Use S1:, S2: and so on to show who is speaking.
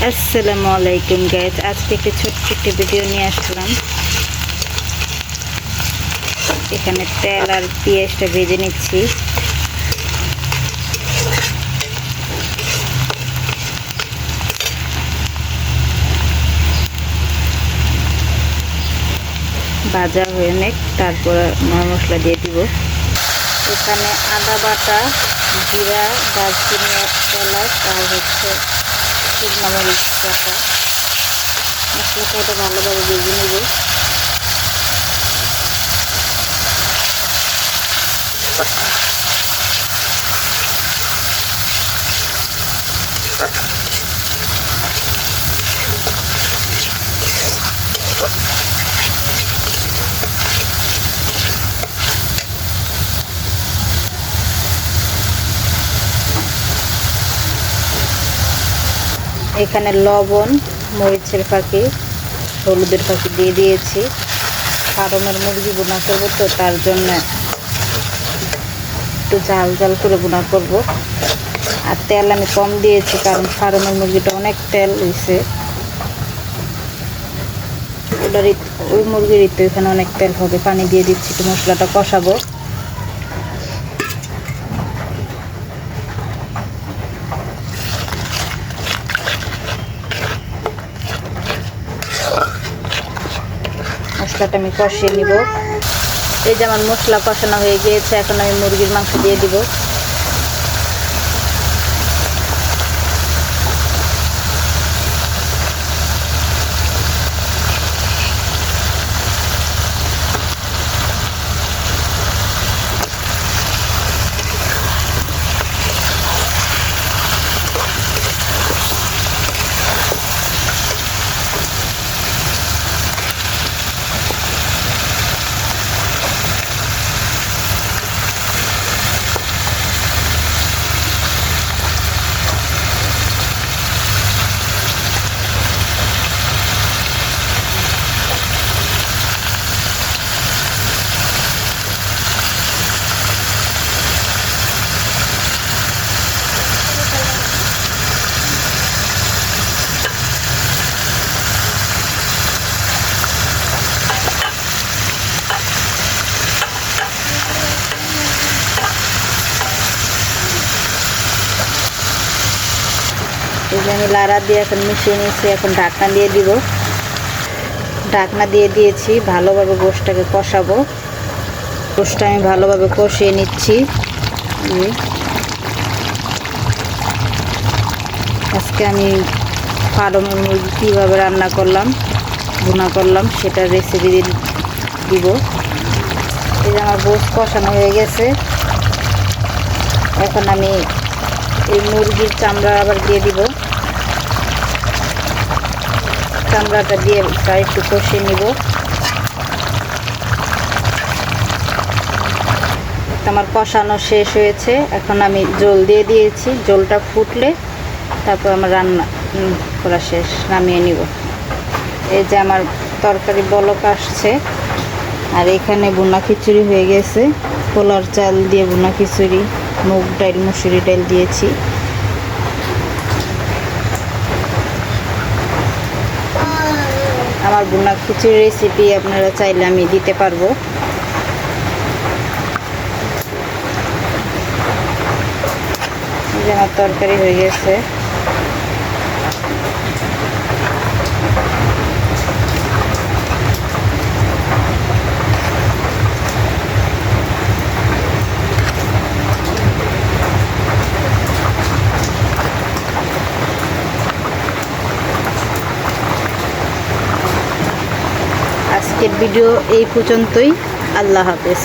S1: আসসালামু আলাইকুম গাইস, আজকে একটা ছোট্ট একটা ভিডিও নিয়ে আসলাম। এখানে তেল আর পেঁয়াজটা ভেজে নিচ্ছি। ভাজা হয়ে নেক, তারপর মশলা দিয়ে দিব। এখানে আদা বাটা, জিরা, দারচিনি, এলাচ আর হচ্ছে শুকনো মরিচ বাটা। মশলাটা এটা ভালোভাবে ভেজে নেব। এখানে লবণ, মরিচের ফাঁকি, হলুদের ফাঁকি দিয়ে দিয়েছি। ফার্মের মুরগি বোনা করবো, তো তার জন্য একটু ঝাল ঝাল করে বোনা করব। আর তেল আমি কম দিয়েছি, কারণ ফার্মের মুরগিটা অনেক তেল হয়েছে। ওই মুরগির তো এখানে অনেক তেল হবে। পানি দিয়ে দিচ্ছি, একটু মশলাটা কষাবো। মশলাটা আমি কষিয়ে নিব। এই যে আমার মশলা কষানো হয়ে গিয়েছে, এখন আমি মুরগির মাংস দিয়ে দিব। এই যে আমি লাড়া দিয়ে এখন মিশিয়ে নিচ্ছি। এখন ঢাকনা দিয়ে দিব। ঢাকনা দিয়ে দিয়েছি, ভালোভাবে গোশটাকে কষাবো। গোশটা আমি ভালোভাবে কষিয়ে নিচ্ছি। আজকে আমি ফার্মের মুরগি কীভাবে রান্না করলাম, ভুনা করলাম, সেটার রেসিপি দিব। এই যে আমার গোশ কষানো হয়ে গেছে। এখন আমি এই মুরগির চামড়া আবার দিয়ে দিব। চামড়াটা দিয়ে প্রায় একটু কষিয়ে নিব। আমার কষানো শেষ হয়েছে। এখন আমি জল দিয়ে দিয়েছি। জলটা ফুটলে তারপর আমার রান্না করা শেষ, নামিয়ে নিব। এই যে আমার তরকারি বলক আসছে। আর এখানে বোনা খিচুড়ি হয়ে গেছে। পোলার চাল দিয়ে বোনা খিচুড়ি, মুগ ডাল, মুসুরি ডাল দিয়েছি। আমার বোনা খিচুড়ির রেসিপি আপনারা চাইলে আমি দিতে পারবো। আমার তরকারি হয়ে গেছে। আজকের ভিডিও এই পর্যন্তই। আল্লাহ হাফেজ।